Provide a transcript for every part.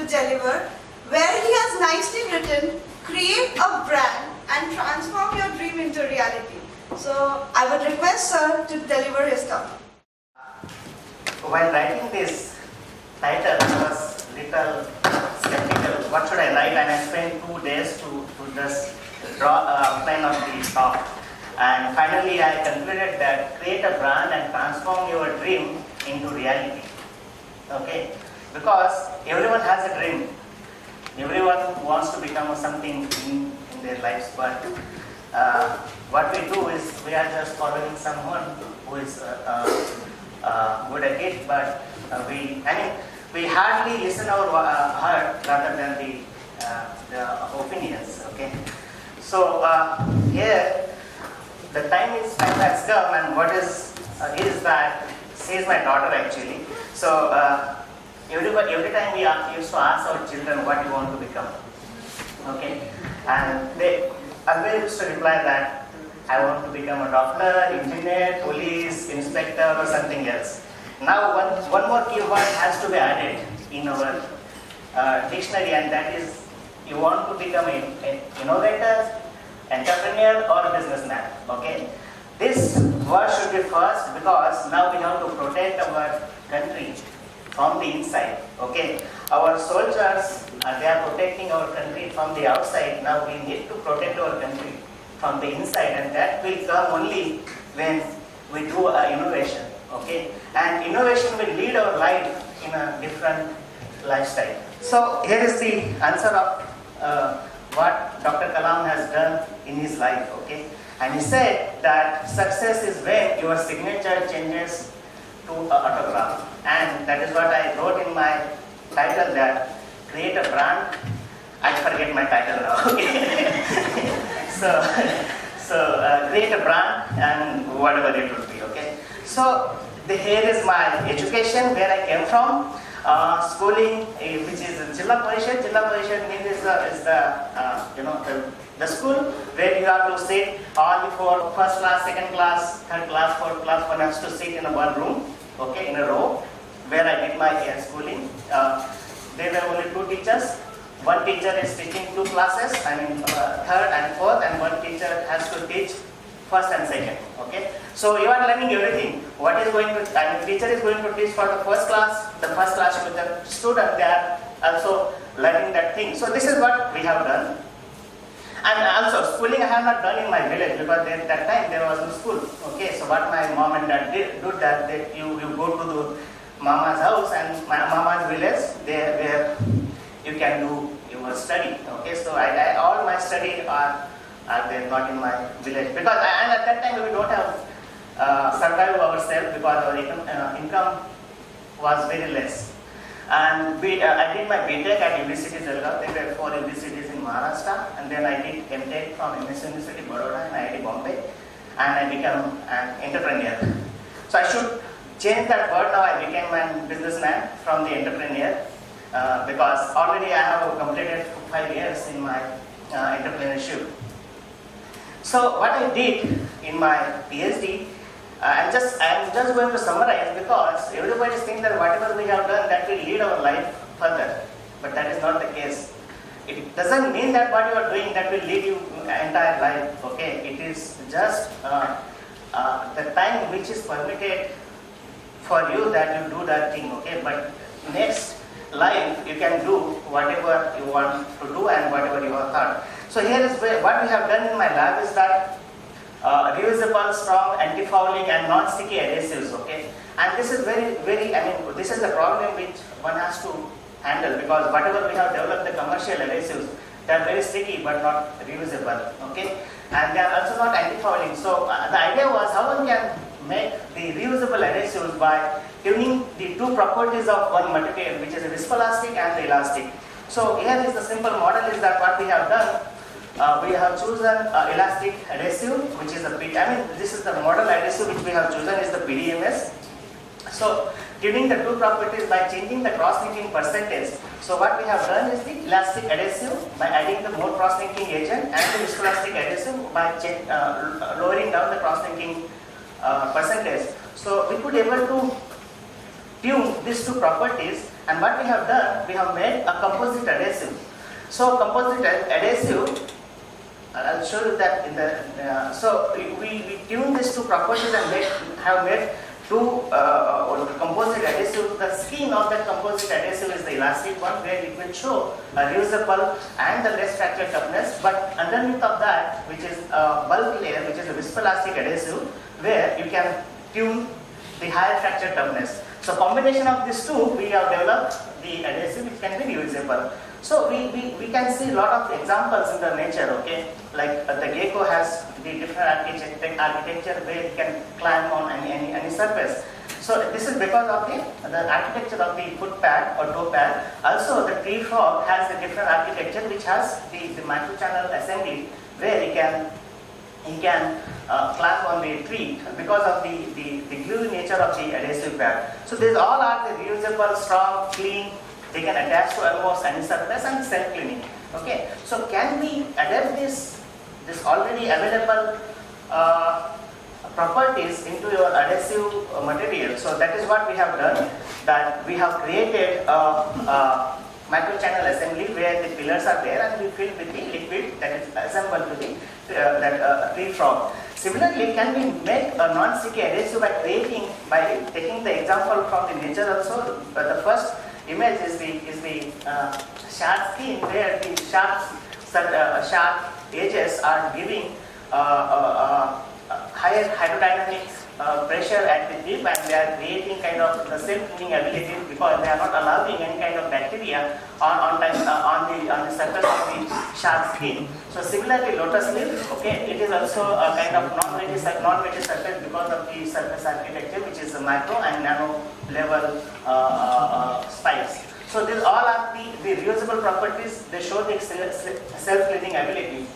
to deliver, where he has nicely written, create a brand and transform your dream into reality. So I would request sir to deliver his talk. While writing this title, I was little skeptical. What should I write? And I spent 2 days to just draw an outline of the talk. And finally, I concluded that create a brand and transform your dream into reality. Okay? Because everyone has a dream. Everyone wants to become something in their lives, but what we do is we are just following someone who is good at it, but we hardly listen our heart rather than the opinions. Okay, so here the time has come, and what is that? She is my daughter actually. So every time we used to ask our children what you want to become. Okay, and they always used to reply that I want to become a doctor, engineer, police, inspector, or something else. Now one more keyword has to be added in our dictionary, and that is you want to become an innovator, entrepreneur, or businessman. Okay, this word should be first because now we have to protect our country from the inside. Okay, our soldiers they are protecting our country from the outside. Now we need to protect our country from the inside, and that will come only when we do innovation. Okay, and innovation will lead our life in a different lifestyle. So here is the answer of what Dr. Kalam has done in his life. Okay, and he said that success is when your signature changes to an autograph, and that is what I wrote in my title, that create a brand. I forget my title now. Okay. So create a brand and whatever it would be. Okay. So here is my education, where I came from. Schooling, which is Jilla Parishad. Jilla Parishad means is the school where you have to sit all for first class, second class, third class, fourth class. One has to sit in one room. Okay, in a row, where I did my schooling. There were only 2 teachers. One teacher is teaching 2 classes, third and fourth, and one teacher has to teach first and second. Okay, so you are learning everything. What is going to, teacher is going to teach for the first class with the student, they are also learning that thing. So this is what we have done. And also schooling I have not done in my village, because at that time there was no school. Okay, so what my mom and dad did that you go to the mama's house and my mama's village, there where you can do your study. Okay, so all my study are there, not in my village, because and at that time we don't have survive ourselves, because our income was very less. And I did my BTech at University Jalgaon. There were 4 universities in Maharashtra, and then I did MTech from MS University Baroda and IIT Bombay, and I became an entrepreneur. So I should change that word now. I became a businessman from the entrepreneur, because already I have completed 5 years in my entrepreneurship. So what I did in my PhD, I'm just going to summarize, because everybody thinks that whatever we have done, that will lead our life further, but that is not the case. It doesn't mean that what you are doing that will lead you entire life. Okay, it is just the time which is permitted for you that you do that thing. Okay, but next life you can do whatever you want to do and whatever you have thought. So here is what we have done in my lab is that reusable, strong, anti-fouling and non-sticky adhesives. Okay, and this is very, this is the problem which one has to handle, because whatever we have developed, the commercial adhesives, they are very sticky but not reusable. Okay, and they are also not anti-fouling. So the idea was how one can make the reusable adhesives by tuning the 2 properties of one material, which is a viscoelastic and the elastic. So here is the simple model is that what we have done. We have chosen elastic adhesive, which is this is the model adhesive which we have chosen is the PDMS. So tuning the 2 properties by changing the cross-linking percentage. So what we have done is the elastic adhesive by adding the more cross-linking agent, and the viscoelastic adhesive by lowering down the cross-linking percentage. So we could able to tune these 2 properties And what we have done, we have made a composite adhesive. So composite adhesive, I'll show you that in the, so we tune this to proportions and have made two composite adhesive. The skin of that composite adhesive is the elastic one, where it will show a reusable and the less fracture toughness, but underneath of that, which is a bulk layer, which is a viscoelastic adhesive, where you can tune the higher fracture toughness. So combination of these two, we have developed the adhesive which can be reusable. So we can see a lot of examples in the nature, okay? Like the gecko has the different architecture where it can climb on any surface. So this is because of the architecture of the foot pad or toe pad. Also the tree frog has a different architecture which has the microchannel assembly where he can clamp on the tree because of the gluey nature of the adhesive pad. So these all are the reusable, strong, clean. They can attach to almost any surface and self-cleaning. Okay, so can we adapt this already available properties into your adhesive material? So that is what we have done. That we have created a microchannel assembly where the pillars are there and we fill with the liquid that is assembled to the tree frog. Similarly, can we make a non-sticky adhesive by taking the example from the nature also? The first image is the sharp skin where the sharp edges are giving higher hydrodynamic pressure at the tip, and they are creating kind of the self-cleaning ability because they are not allowing any kind of bacteria on the surface of the sharp skin. So similarly, lotus leaf, okay, it is also a kind of non-wetty surface because of the surface architecture, which is a micro and nano level spikes. So these all are the reusable properties. They show the self-cleaning ability.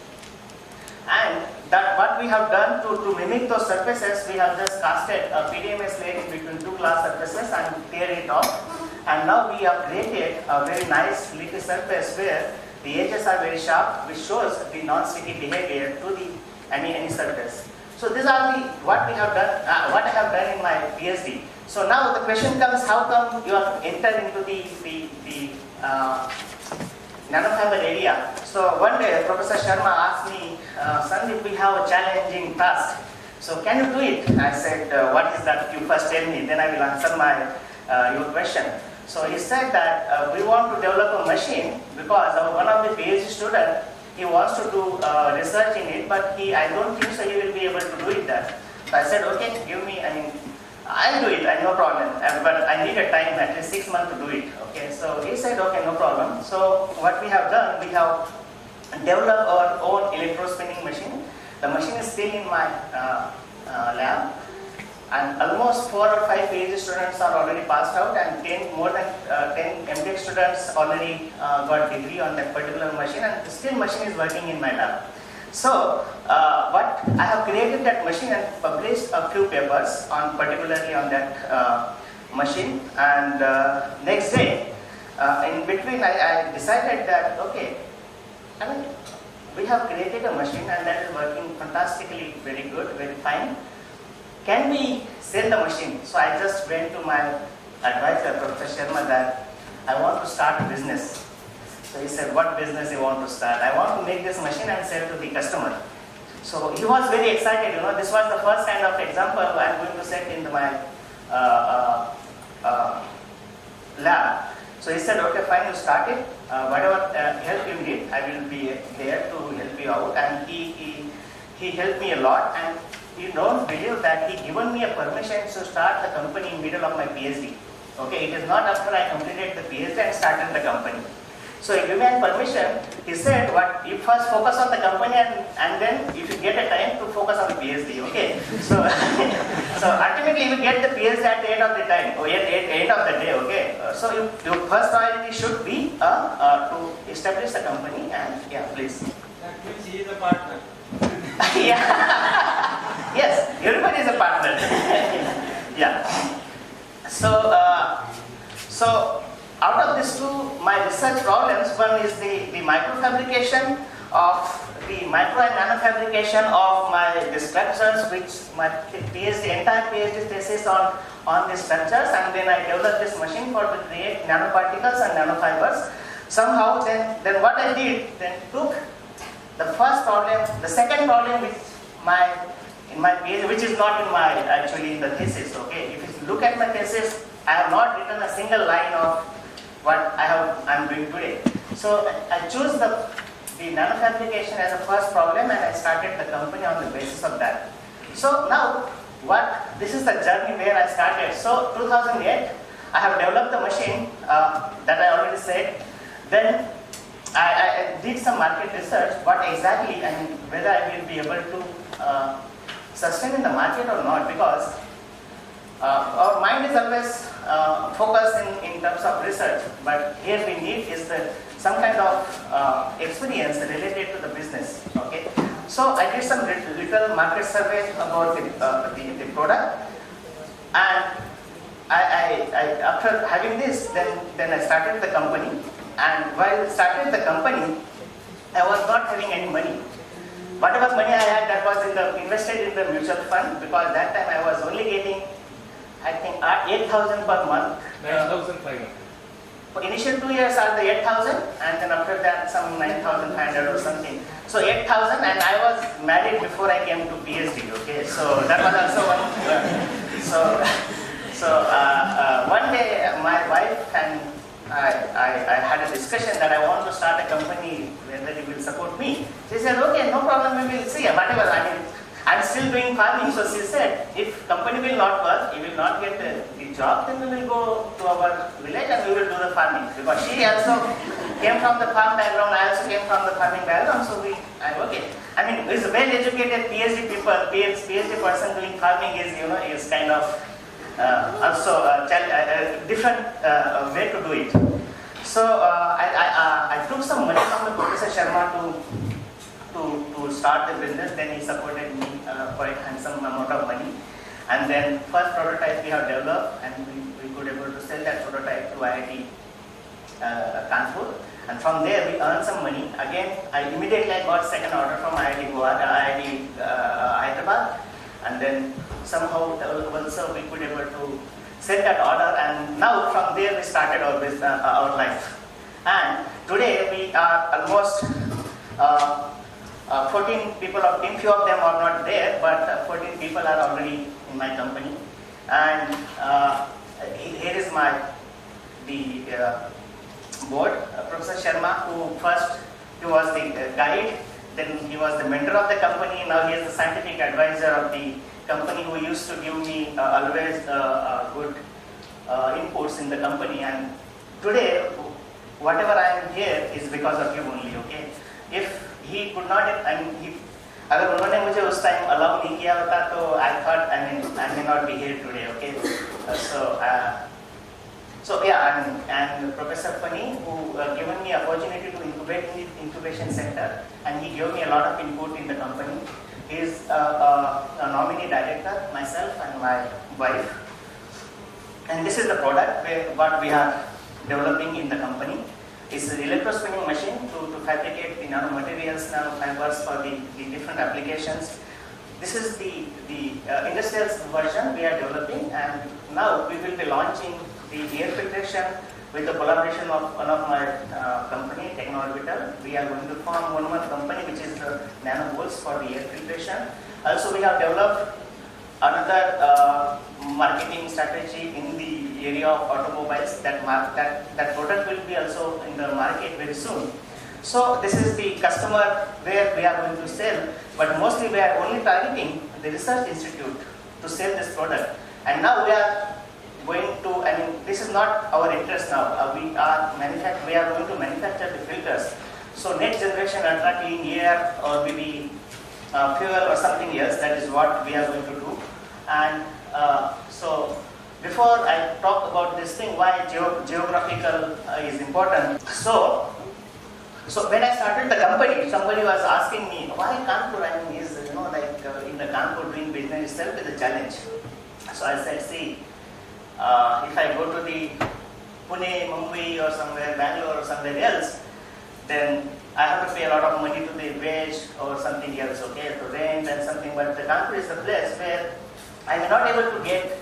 And that what we have done to mimic those surfaces, we have just casted a PDMS layer in between two glass surfaces and tear it off. And now we have created a very nice leafy surface where the edges are very sharp, which shows the non-sticky behavior to any surface. So these are what we have done, what I have done in my PhD. So now the question comes: how come you have entered into the nanofiber area? So one day Professor Sharma asked me, Sandip, we have a challenging task. So can you do it? I said, what is that? You first tell me, then I will answer your question. So he said that we want to develop a machine because one of the PhD students, he wants to do research in it, but I don't think so he will be able to do it there. So I said, okay, give me, I'll do it, no problem, but I need a time, at least 6 months to do it. Okay, so he said, okay, no problem. So what we have done, we have developed our own electrospinning machine. The machine is still in my lab, and almost 4 or 5 PhD students are already passed out, and more than 10 MTech students already got degree on that particular machine, and still machine is working in my lab. So, but I have created that machine and published a few papers particularly on that machine. And next day, in between, I decided that okay, we have created a machine and that is working fantastically, very good, very fine. Can we sell the machine? So I just went to my advisor, Professor Sharma, that I want to start a business. So he said, what business you want to start? I want to make this machine and sell to the customer. So he was very excited, this was the first kind of example I am going to set in my lab. So he said, okay, fine, you start it. Whatever help you need, I will be there to help you out. And he helped me a lot. And you don't believe that he given me a permission to start the company in middle of my PhD. Okay, it is not after I completed the PhD and started the company. So he gave me permission. He said, "What you first focus on the company and then if you get a time to focus on the PhD." Okay. So so ultimately you will get the PhD at the end of the time, or at the end of the day. Okay. So your first priority should be to establish the company, and yeah, please. That means he is a partner. Yeah. Yes, everybody is a partner. Yeah. So out of these two, my research problems, one is the microfabrication of the micro and nano fabrication of the structures, which my entire PhD thesis on the structures, and then I developed this machine for to create nanoparticles and nanofibers. Somehow, then what I did, then took the first problem, the second problem which in my PhD, which is not in my actually in the thesis. Okay, if you look at my thesis, I have not written a single line of what I'm doing today. So I chose the nanofabrication as a first problem, and I started the company on the basis of that. So now, this is the journey where I started. So 2008, I have developed the machine that I already said. Then I did some market research, what exactly, I mean, whether I will be able to sustain in the market or not, because our mind is always focused in terms of research, but here we need is some kind of experience related to the business. Okay, so I did some little market survey about the product, and after having this, then I started the company. And while starting the company, I was not having any money. Whatever money I had, that was invested in the mutual fund, because that time I was only getting, I think, 8,000 per month. 9,500. For initial 2 years are the 8,000, and then after that some 9,500 or something. So 8,000, and I was married before I came to PhD. Okay, so that was also one. So one day my wife and I had a discussion that I want to start a company whether you will support me. She said, okay, no problem, we will see. Whatever, I mean, I'm still doing farming. So she said, if company will not work, you will not get the job, then we will go to our village and we will do the farming. Because she also came from the farm background, I also came from the farming background, so okay. I mean, it's a well-educated PhD PhD person doing farming is kind of also a different way to do it. So I took some money from the Professor Sharma to start the business. Then he supported me quite handsome amount of money. And then first prototype we have developed, and we could able to sell that prototype to IIT Kanpur. And from there we earned some money. Again, I immediately got second order from IIT Hyderabad. And then somehow also we could able to sell that order, and now from there we started our business, our life. And today we are almost 14 people of team. Few of them are not there, but 14 people are already in my company. And here is the board. Professor Sharma, he was the guide. Then he was the mentor of the company. Now he is the scientific advisor of the company, who used to give me always good inputs in the company. And today, whatever I am here is because of you only. Okay, if he could not, अगर उन्होंने मुझे उस time allow नहीं किया होता, तो I thought I may not be here today. Okay, so yeah, and Professor Pani, who given me opportunity to incubate in the incubation center, and he gave me a lot of input in the company. He is a nominee director, myself and my wife. And this is the product what we are developing in the company. It's an electrospinning machine to fabricate the nanomaterials, nanofibers for the different applications. This is the industrial version we are developing, and now we will be launching the air filtration with the collaboration of one of my company, Techno-Orbital. We are going to form one more company, which is the nanobolts for the air filtration. Also, we have developed another marketing strategy in the area of automobiles. That product will be also in the market very soon. So this is the customer where we are going to sell, but mostly we are only targeting the research institute to sell this product. And now we are going to, this is not our interest now. We are going to manufacture the filters. So next generation ultra clean air, or maybe fuel or something else, that is what we are going to do. And so before I talk about this thing, why geographical is important. So when I started the company, somebody was asking me, why Kanpur? Is in the Kanpur doing business itself is a challenge. So I said, see, if I go to the Pune, Mumbai or somewhere, Bangalore or somewhere else, then I have to pay a lot of money to the wage or something else, okay, to rent and something. But the Kanpur is the place where I am not able to get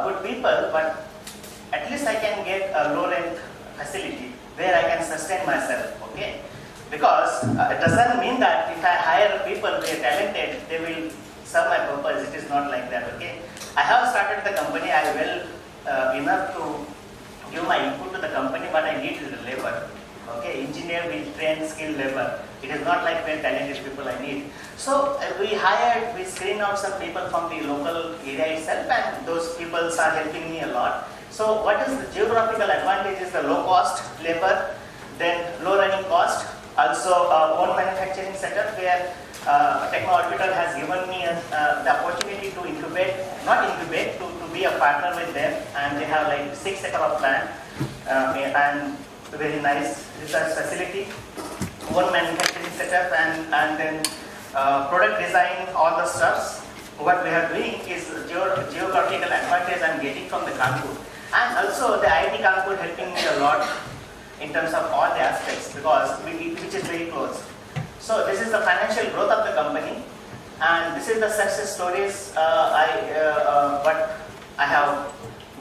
good people, but at least I can get a low rent facility where I can sustain myself, okay? Because it doesn't mean that if I hire people, they are talented, they will serve my purpose. It is not like that, okay? I have started the company, I will enough to give my input to the company, but I need the labor. Okay, engineer will train skilled labor. It is not like very talented people I need. So we screened out some people from the local area itself, and those people are helping me a lot. So what is the geographical advantage is the low cost labor, then low running cost, also own manufacturing setup where Techno-Orbital has given me the opportunity to to be a partner with them, and they have like 6 acres of land and very nice research facility, own manufacturing setup, and then product design, all the stuffs. What we are doing is geographical advantage I'm getting from the Kanpur, and also the IIT Kanpur helping me a lot in terms of all the aspects because which is very close. So this is the financial growth of the company, and this is the success stories what I have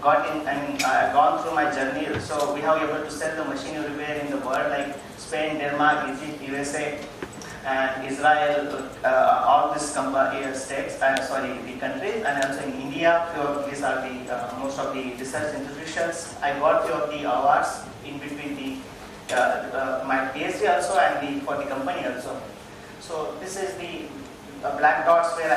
gone through my journey. So we have able to sell the machine everywhere in the world, like Spain, Denmark, Egypt, USA, and Israel, all these states, the countries, and also in India. These are the most of the research institutions. I got few of the awards in between the my PhD also and for the company also. So this is the black dots where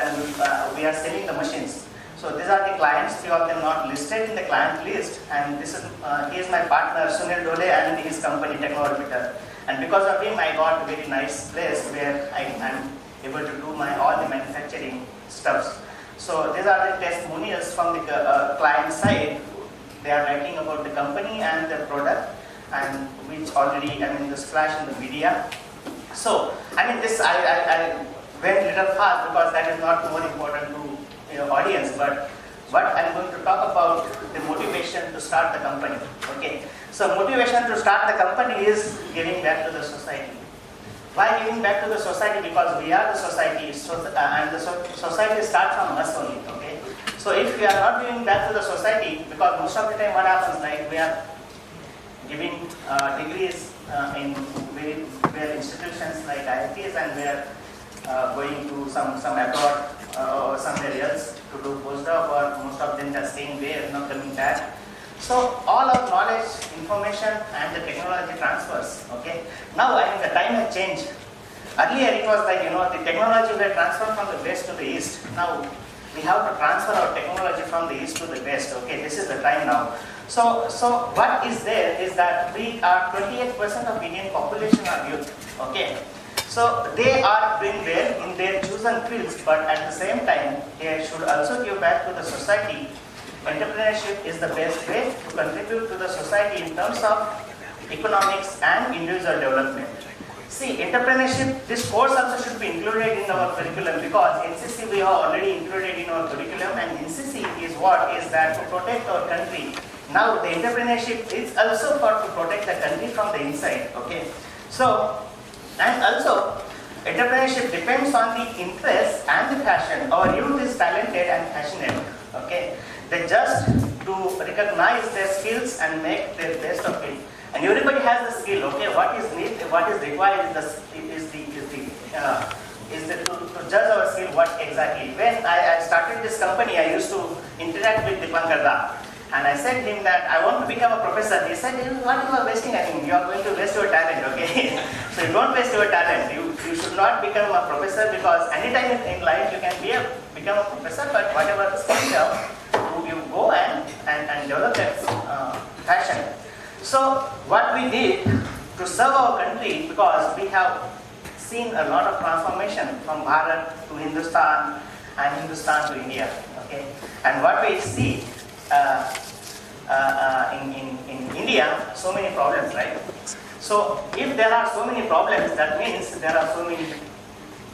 we are selling the machines. So these are the clients, few of them not listed in the client list, and this is he is my partner Sunil Dole and his company Techno-Orbital. And because of him I got a very nice place where I am able to do all the manufacturing stuffs. So these are the testimonials from the client side. They are writing about the company and the product, and which already the splash in the media. So this I went a little fast because that is not more important to audience, but I'm going to talk about the motivation to start the company. Okay, so motivation to start the company is giving back to the society. Why giving back to the society? Because we are the society, and the society starts from us only. Okay, so if we are not giving back to the society, because most of the time what happens, like we are giving degrees in very well institutions like IITs, and we are going to some abroad or somewhere else to do postdoc, or most of them are staying there, not coming back. So all our knowledge, information, and the technology transfers. Okay. Now the time has changed. Earlier it was like the technology were transferred from the west to the east. Now we have to transfer our technology from the east to the west. Okay. This is the time now. So what is there is that we are 28% of Indian population are youth. Okay. So they are doing well in their chosen fields, but at the same time, they should also give back to the society. Entrepreneurship is the best way to contribute to the society in terms of economics and individual development. See, entrepreneurship, this course also should be included in our curriculum, because NCC we have already included in our curriculum, and NCC is what is that to protect our country. Now the entrepreneurship is also for to protect the country from the inside. Okay, so. And also, entrepreneurship depends on the interest and the passion. Our youth is talented and passionate. Okay, they just to recognize their skills and make their best of it. And everybody has the skill. Okay, what is required is to judge our skill. What exactly? When I started this company, I used to interact with Dipankarda. And I said to him that I want to become a professor. He said, what you are wasting? I mean, you are going to waste your talent, okay? So you don't waste your talent. You should not become a professor, because anytime in life you can become a professor, but whatever skill you go and develop that passion. So what we did to serve our country, because we have seen a lot of transformation from Bharat to Hindustan and Hindustan to India, okay? And what we see in India, so many problems, right? So if there are so many problems, that means there are so many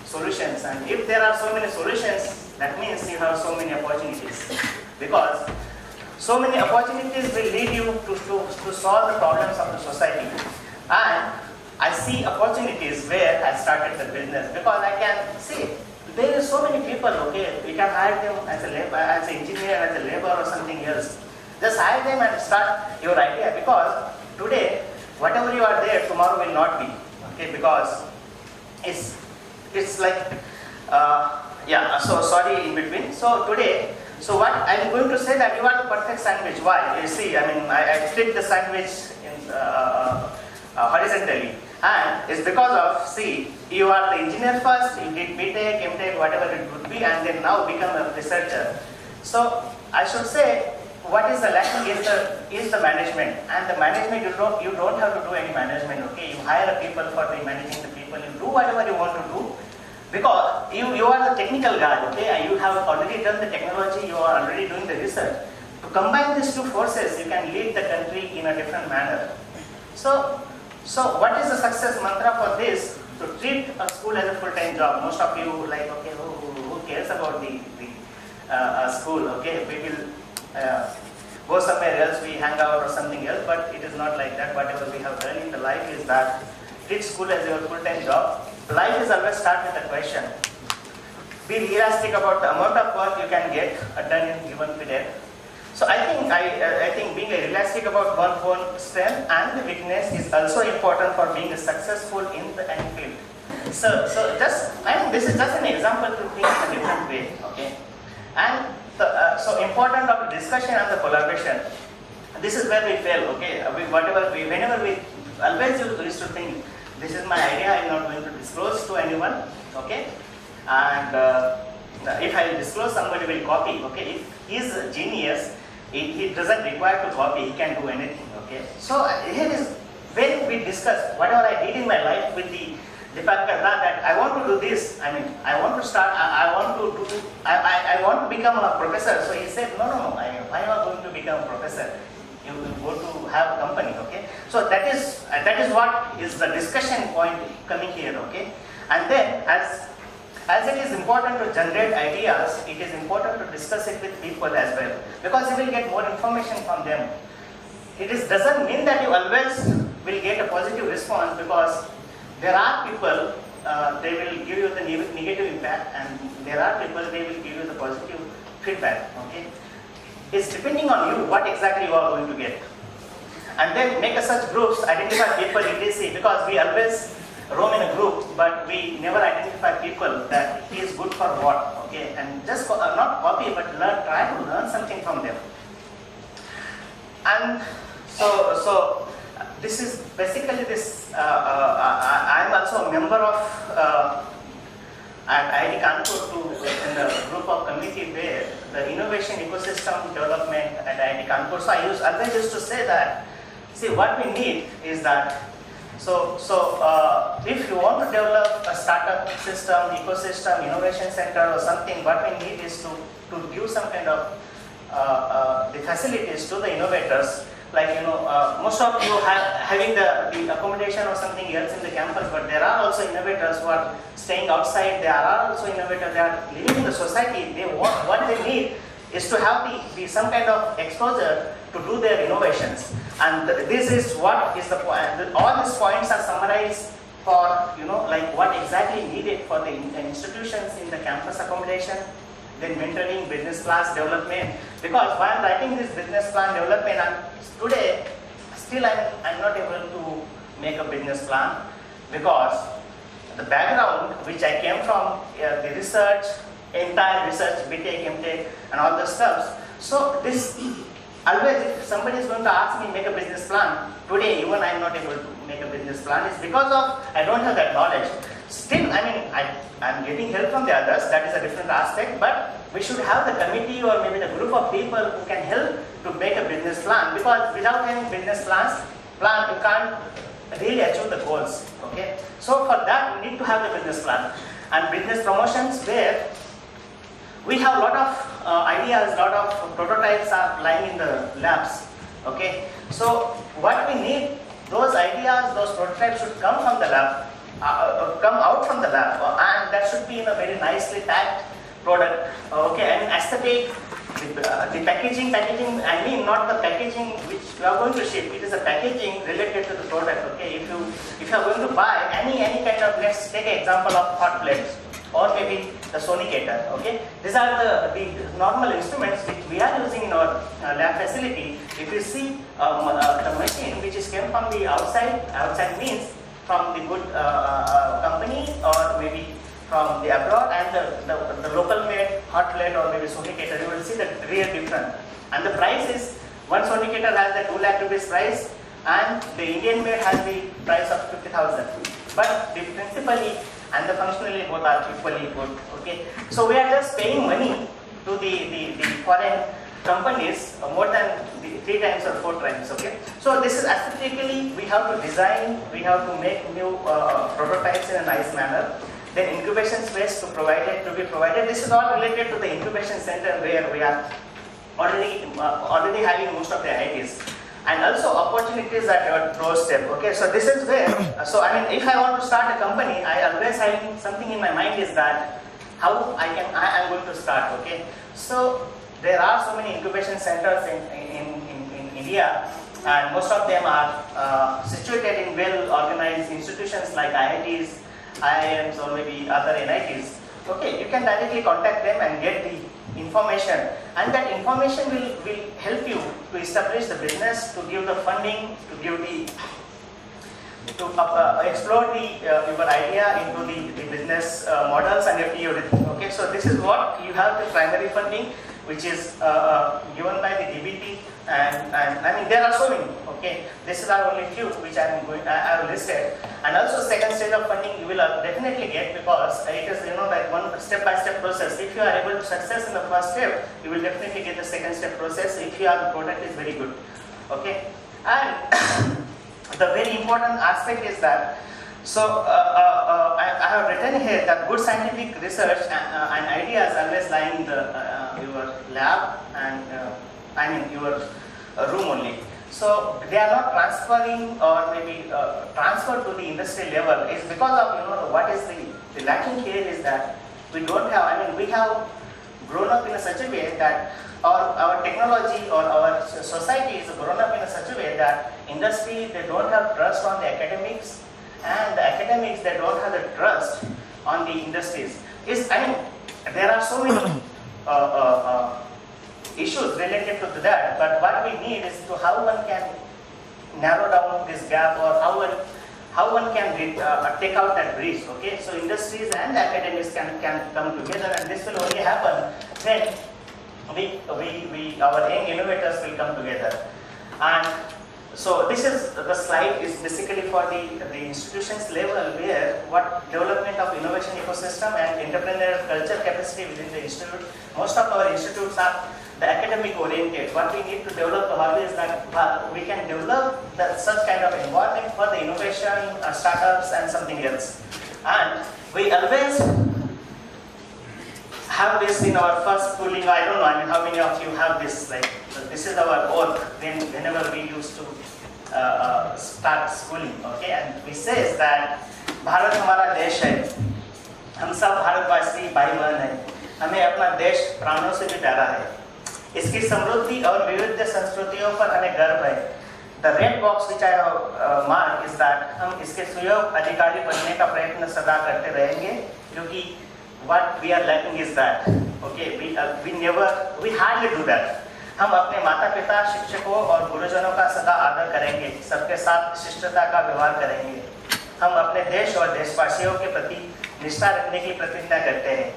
solutions, and if there are so many solutions, that means you have so many opportunities, because so many opportunities will lead you to solve the problems of the society. And I see opportunities where I started the business, because I can see there is so many people, okay, we can hire them as a labor, as an engineer, as a labor or something else. Just hire them and start your idea, because today, whatever you are there, tomorrow will not be, okay, because it's like, yeah, so sorry in between. So today, so what I'm going to say that you are the perfect sandwich. Why? You see, I mean, I split the sandwich in horizontally, and it's because of, see, you are the engineer first, you did BTech, MTech, whatever it would be, and then now become a researcher. So I should say, what is the lacking is the management, and the management you don't have to do any management. Okay, you hire people for the managing the people. You do whatever you want to do, because you are the technical guy. Okay, and you have already done the technology. You are already doing the research. To combine these two forces, you can lead the country in a different manner. So what is the success mantra for this? To treat a school as a full-time job. Most of you like, okay, who cares about the school? Okay, we will go somewhere else, we hang out or something else, but it is not like that. Whatever we have done in the life is that treat school as your full-time job. Life is always start with a question. Be realistic about the amount of work you can get done in given period. So I think being realistic about one's own strength and the weakness is also important for being successful in any field. So just, I mean, this is just an example to think in a different way, okay? And so important of the discussion and the collaboration. This is where we fail, okay? Whenever we always used to think, this is my idea, I'm not going to disclose to anyone, okay? And if I disclose, somebody will copy, okay? If he's a genius, he doesn't require to copy, he can do anything, okay? So here is when we discuss whatever I did in my life with the fact that I want to do this, I mean, I want to start, I want to become a professor. So he said, no, why am I going to become a professor? You will go to have a company, okay? So that is what is the discussion point coming here, okay? And then as it is important to generate ideas, it is important to discuss it with people as well, because you will get more information from them. It doesn't mean that you always will get a positive response, because there are people, they will give you the negative impact, and there are people, they will give you the positive feedback, okay? It's depending on you what exactly you are going to get. And then make such groups, identify people, etc. Because we always roam in a group, but we never identify people that he is good for what, okay? And just not copy, but try to learn something from them. And so this is basically this. I am also a member of at IIT Kanpur in the group of committee where the innovation ecosystem development at IIT Kanpur. So I always used to say that, see, what we need is that, so if you want to develop a startup system, ecosystem, innovation center or something, what we need is to give some kind of the facilities to the innovators. Like, you know, most of you having the accommodation or something else in the campus, but there are also innovators who are staying outside. There are also innovators, they are living in the society. What they need is to have some kind of exposure to do their innovations. And this is what is the point. All these points are summarized for, you know, like what exactly needed for the institutions in the campus accommodation, then mentoring, business plans development. Because while writing this business plan development, today still I'm not able to make a business plan, because the background which I came from, the research, entire research, BTech, MTech and all the stuff. So this, always if somebody is going to ask me make a business plan, today even I'm not able to make a business plan. It's because of I don't have that knowledge. Still, I mean, I'm getting help from the others, that is a different aspect, but we should have the committee or maybe the group of people who can help to make a business plan, because without having business plan, you can't really achieve the goals, okay? So for that, we need to have the business plan. And business promotions where we have a lot of ideas, a lot of prototypes are lying in the labs, okay? So what we need, those ideas, those prototypes should come from the lab, come out from the lab, and that should be in a very nicely packed product, okay, and aesthetic, the packaging, I mean not the packaging which you are going to ship, it is a packaging related to the product, okay? If you are going to buy any kind of, let's take an example of hot plates or maybe the sonicator, okay? These are the normal instruments which we are using in our lab facility. If you see the machine which is came from the outside means from the good company or maybe from the abroad, and the local made hot plate or maybe sonicator, you will see the real difference. And the price is, one sonicator has the 2 lakh rupees price and the Indian made has the price of 50,000. But the principally and the functionally both are equally good, okay? So we are just paying money to the foreign companies more than 3 times or 4 times, okay? So this is aesthetically, we have to design, we have to make new prototypes in a nice manner. Then incubation space to be provided. This is all related to the incubation center where we are already having most of the ideas. And also opportunities at your doorstep, okay? So this is where, so I mean, if I want to start a company, I always having something in my mind is that how I am going to start, okay? So there are so many incubation centers in India, and most of them are situated in well-organized institutions like IITs, IIMs or maybe other NITs. Okay, you can directly contact them and get the information, and that information will help you to establish the business, to give the funding, to give the explore your idea into the business models and everything. Okay, so this is what you have, the primary funding, which is given by the DBT, and I mean there are so many. Okay, this is our only few which I have listed, and also second stage of funding you will definitely get, because it is like one step-by-step process. If you are able to success in the first step, you will definitely get the second step process if your product is very good. Okay, and the very important aspect is that, so I have written here that good scientific research and ideas always lie in your lab and I mean your room only. So they are not transferring or maybe transferred to the industry level. It's because of what is the lacking here is that we don't have. I mean we have grown up in such a way that our technology or our society is grown up in such a way that industry, they don't have trust on the academics, and the academics, they don't have the trust on the industries. I mean there are so many issues related to that, but what we need is to how one can narrow down this gap, or how one can take out that bridge. Okay, so industries and academics can come together, and this will only happen when our young innovators will come together. And so this is the slide is basically for the institutions level, where what development of innovation ecosystem and entrepreneurial culture capacity within the institute. Most of our institutes are the academic oriented. What we need to develop always is that we can develop such kind of environment for the innovation, startups and something else. And we always have this in our first schooling. I don't know, I mean how many of you have this, like this is our oath then whenever we used to start schooling, okay? And we says that Bharat हमारा देश है, हम सब भारतवासी भाई बहन हैं, हमें अपना देश प्राणों से भी प्यारा है, इसकी समृद्धि और विविध संस्कृतियों पर हमें गर्व है. The red box which I have marked is that हम इसके सुयोग अधिकारी बनने का प्रयत्न सदा करते रहेंगे, क्योंकि what we are lacking is that, okay, we hardly do that. हम अपने माता पिता, शिक्षकों और गुरुजनों का सदा आदर करेंगे, सबके साथ शिष्टता का व्यवहार करेंगे. हम अपने देश और देशवासियों के प्रति निष्ठा रखने की प्रतिज्ञा करते हैं.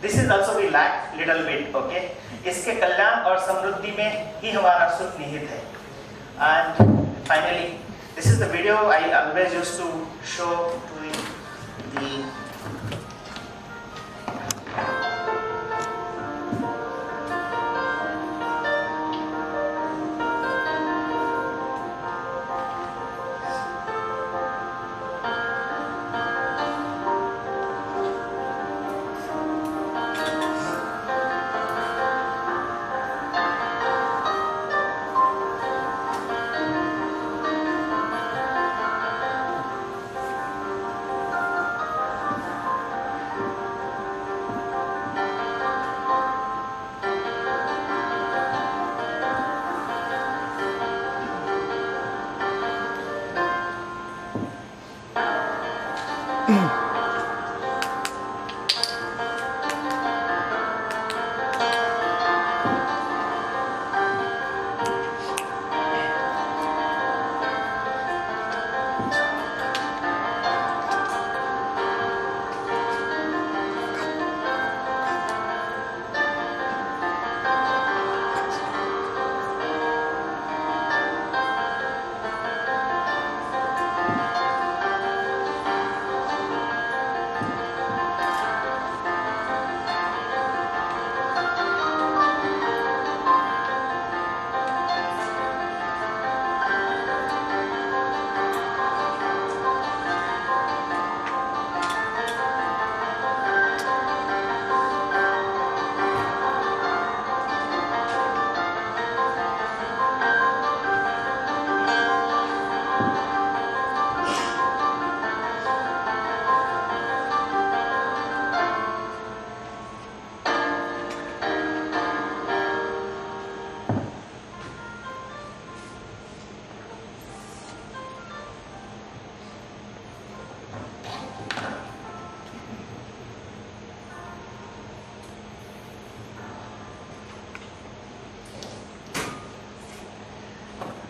This is also we lack little bit, okay? इसके कल्याण और समृद्धि में ही हमारा सुख निहित है. And finally, this is the video I always used to show to the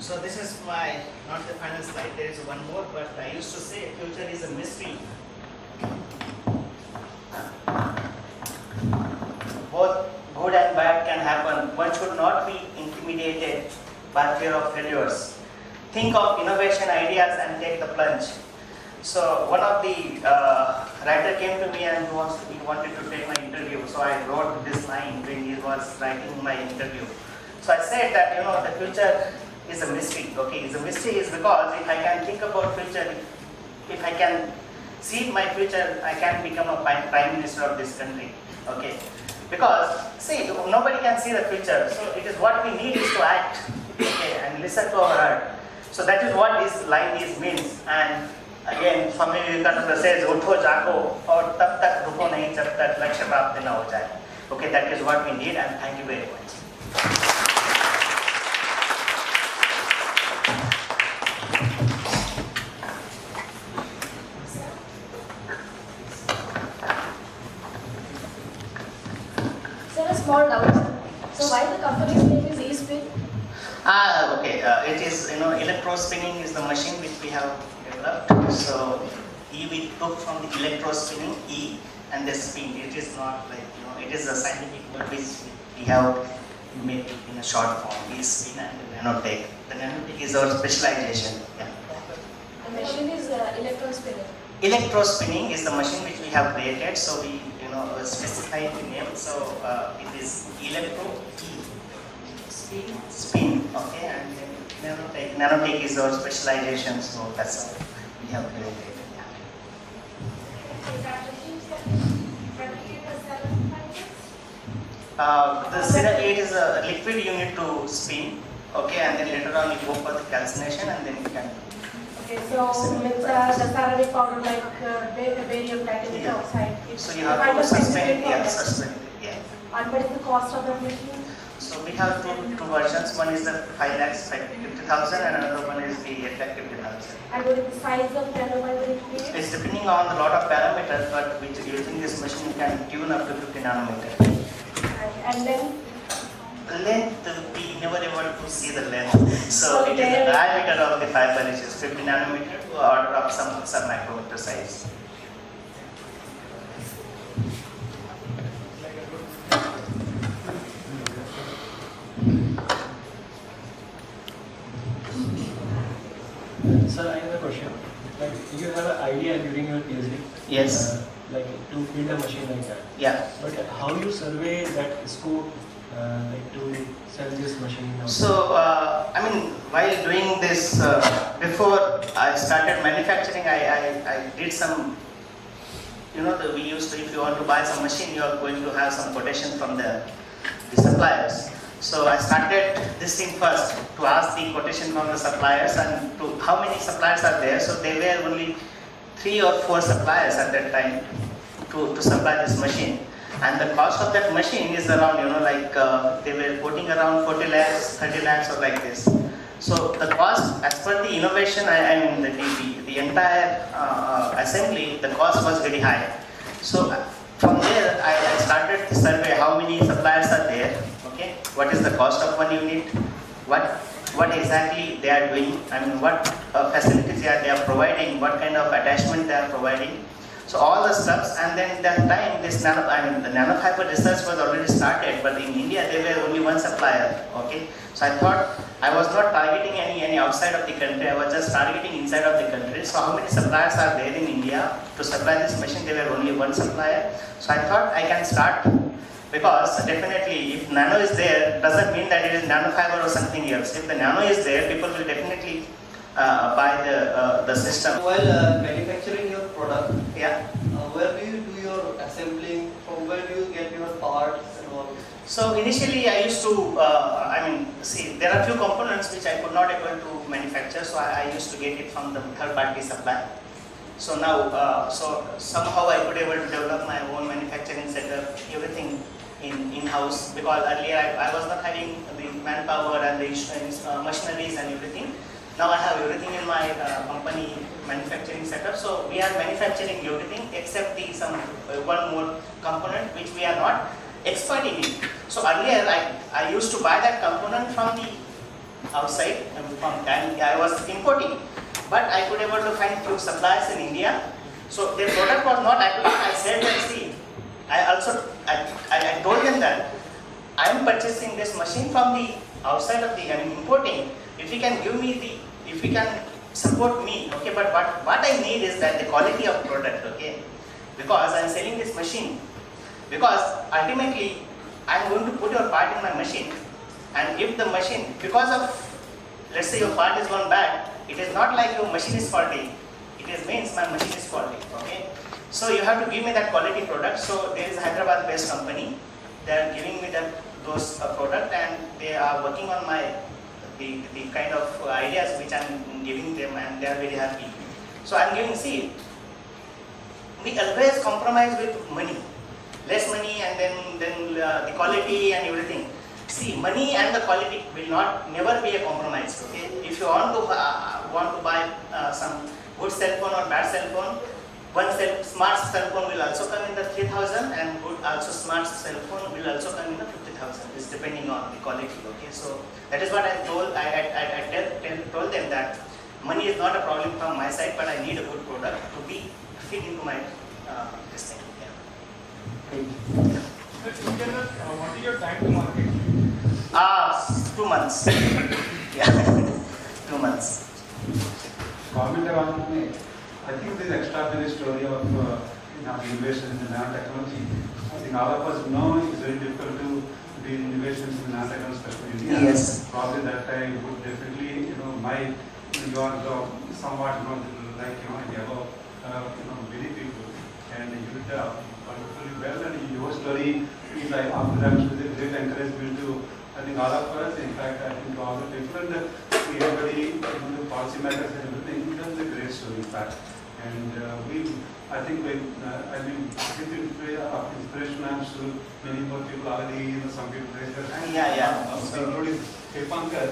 So this is my, not the final slide, there is one more, but I used to say future is a mystery. Both good and bad can happen. One should not be intimidated by fear of failures. Think of innovation ideas and take the plunge. So one of the writer came to me and he wanted to take my interview. So I wrote this line when he was writing my interview. So I said that the future is a mystery. Okay, it's a mystery is because if I can think about future, if I can see my future, I can become a prime minister of this country. Okay, because see, nobody can see the future. So it is what we need is to act. Okay, and listen to our heart. So that is what this line is means. And again, Swami Vivekananda says, "Utho jago, aur tab tak rukho nahi jab tak lakshya प्राप्त na ho jaye." Okay, that is what we need. And thank you very much. Small doubt. So why the company's name is E-Spin? Okay. It is electro spinning is the machine which we have developed. So E we took from the electro spinning E and the spin. It is not like it is a scientific word which we have made it in a short form. E spin and nanotech. The nanotech is our specialization. Yeah. The machine is electron spinning. Electro spinning is the machine which we have created. So we specify the name. So it is electro spin. Okay, and then nanotech is our specialization. So that's how we have created. It is a liquid you need to spin. Okay, and then later on you go for the calcination, and then you can. Okay, so it's the ceramic powder like barium titanium oxide. So you have to suspend it. Yeah. And what is the cost of the machine? So we have two versions. One is the 5 lakhs, 50,000, and another one is the 50,000. And what is the size of nanometer it creates? It's depending on a lot of parameters, but using this machine you can tune up to 50 nanometer. And then? Length, we never able to see the length. So it is the diameter of the fiber, which is 50 nanometer to order of some micrometer size. Sir, I have a question. Like, you have an idea during your PhD? Yes. Like to build a machine like that. Yeah. But how you survey that scope, like to sell this machine? So, while doing this, before I started manufacturing, I did some, we used to, if you want to buy some machine, you are going to have some quotation from the suppliers. So I started this thing first to ask the quotation from the suppliers and to how many suppliers are there. So there were only 3 or 4 suppliers at that time to supply this machine. And the cost of that machine is around, they were quoting around 40 lakhs, 30 lakhs or like this. So the cost, as per the innovation, the entire, assembly, the cost was very high. So from there, I started the survey, how many suppliers are there, okay? What is the cost of one unit? What exactly they are doing? I mean, what facilities they are providing? What kind of attachment they are providing? So all the stuffs, and then that time the nanofiber research was already started, but in India there were only one supplier, okay? So I thought I was not targeting any outside of the country, I was just targeting inside of the country. So how many suppliers are there in India to supply this machine? There were only one supplier. So I thought I can start, because definitely if nano is there, doesn't mean that it is nanofiber or something else. If the nano is there, people will definitely buy the system. While manufacturing your product, Yeah. where do you do your assembling? From where do you get your parts and all? So initially I used to, see, there are few components which I could not able to manufacture, so I used to get it from the third party supply. So now, so somehow I could able to develop my own manufacturing setup, everything in-house, because earlier I was not having the manpower and the machineries and everything. Now I have everything in my company manufacturing setup. So we are manufacturing everything except one more component which we are not expert in it. So earlier I used to buy that component from the outside, and I was importing. But I could able to find few suppliers in India. So their product was not accurate. I said that, see, I told them that I am purchasing this machine from the outside of importing. If you can give me if you can support me, okay, but what I need is that the quality of product, okay, because I am selling this machine, because ultimately I am going to put your part in my machine, and if the machine, because of, let's say your part is gone bad, it is not like your machine is faulty, it means my machine is faulty, okay. So you have to give me that quality product. So there is a Hyderabad based company, they are giving me those product, and they are working on the kind of ideas which I am giving them, and they are very happy. So I am giving, see, we always compromise with money, less money, and then the quality and everything. See, money and the quality will never be a compromise, okay. If you want to buy some good cell phone or bad cell phone, smart cell phone will also come in the 3,000, and good also smart cell phone will also come in the 50,000. It's depending on the quality, okay. So that is what I told them, that money is not a problem from my side, but I need a good product to be fit into my this thing. Yeah. What is your time to market? 2 months. Yeah, 2 months. Comment on it. I think this extraordinary story of innovation in the nanotechnology. I think all of us know it's very difficult to do innovations in nanotechnology, especially in India. Yes. Probably that I would definitely, you are somewhat, like, yellow, many people, and you did wonderfully well, and your story is like after that with a great encouragement to, I think, all of us. In fact, I think all the people and everybody, the policy makers and everything, it was a great story, in fact. And I think with inspiration, I'm sure many more people already, some people raise their hands. Yeah. Including Pankaj.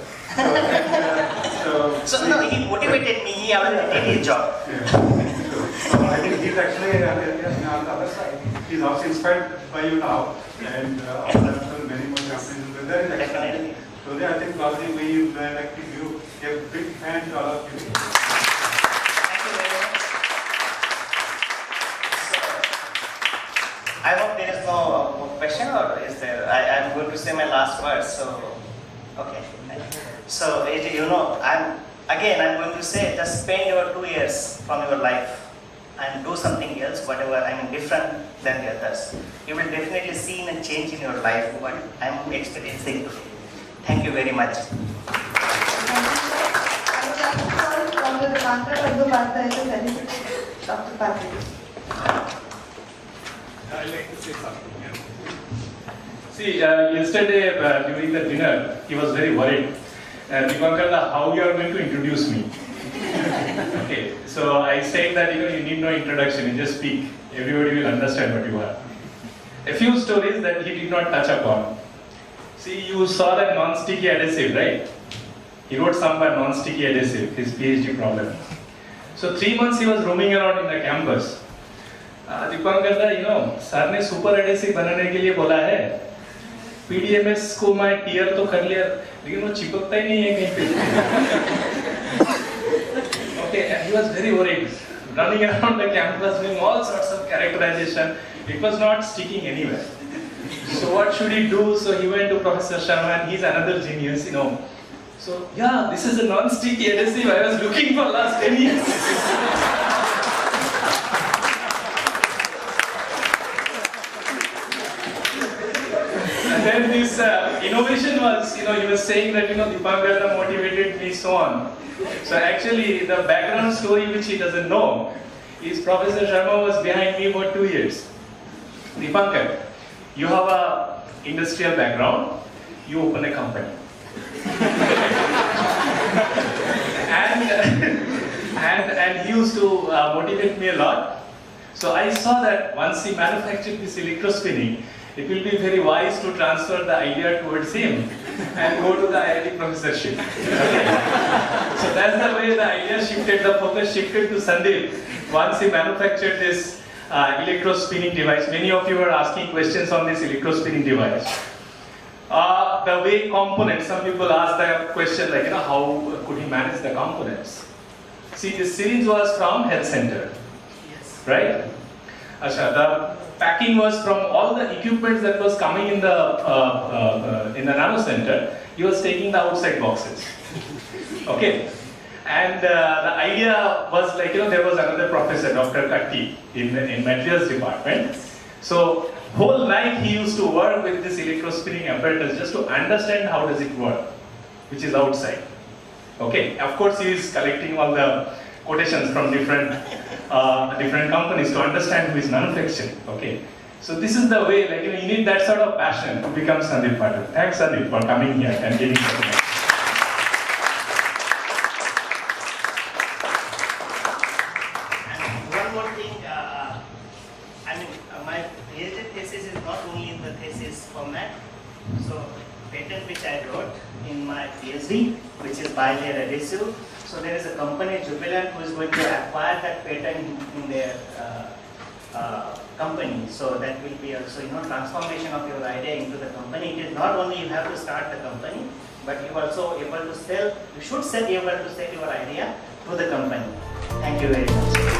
So no, he motivated me. He already did his job. Yeah. So I think he's actually on the other side. He's also inspired by you now, and after many more companies will be there. Definitely. So I think probably we would like to give a big hand to all of you. Thank you very much. So, I hope there is no more question, or is there? I am going to say my last words. So, okay. So, I'm going to say, just spend your 2 years from your life and do something else, different than the others. You will definitely see a change in your life, what I am experiencing today. Thank you very much. Dr. Patil. I'd like to say something. See, yesterday during the dinner, he was very worried. Dipankar, how you are going to introduce me? Okay, so I said that you need no introduction, you just speak. Everybody will understand what you are. A few stories that he did not touch upon. See, you saw that non-sticky adhesive, right? He wrote some about non-sticky adhesive, his PhD problem. So 3 months he was roaming around in the campus. Dipankar da, sir ने super adhesive बनाने के लिए बोला है. PDMS को मैं tier तो कर लिया, लेकिन वो चिपकता ही नहीं है कहीं पे. Okay, and he was very worried, running around the campus doing all sorts of characterization. It was not sticking anywhere. So what should he do? So he went to Professor Sharma, and he's another genius, So yeah, this is a non-sticky adhesive I was looking for last 10 years. And then this innovation was, he was saying that, Dipankar motivated me, so on. So actually, the background story which he doesn't know is Professor Sharma was behind me for 2 years. Dipankar, you have a industrial background, you open a company. and he used to motivate me a lot. So I saw that once he manufactured this electrospinning, it will be very wise to transfer the idea towards him and go to the IIT professorship. Okay. So that's the way the idea shifted, the focus shifted to Sandip once he manufactured this electrospinning device. Many of you are asking questions on this electrospinning device. The way components, some people ask the question like, how could he manage the components? See, this syringe was from health center, Yes. right? Asha, the packing was from all the equipment that was coming in the nano center. He was taking the outside boxes. Okay. And the idea was like, there was another professor, Dr. Katti, in materials department. So whole night he used to work with this electrospinning apparatus just to understand how does it work, which is outside. Okay, of course he is collecting all the quotations from different companies to understand who is manufacturing. Okay, so this is the way, you need that sort of passion to become Sandip Patil. Thanks Sandip for coming here and giving us. One more thing, my PhD thesis is not only in the thesis format. So, patent which I wrote in my PhD, which is bilayer adhesive. So there is a company, Jubilant, who is going to acquire that patent in their company. So that will be also, transformation of your idea into the company. It is not only you have to start the company, but you also able to sell. You should be able to sell your idea to the company. Thank you very much.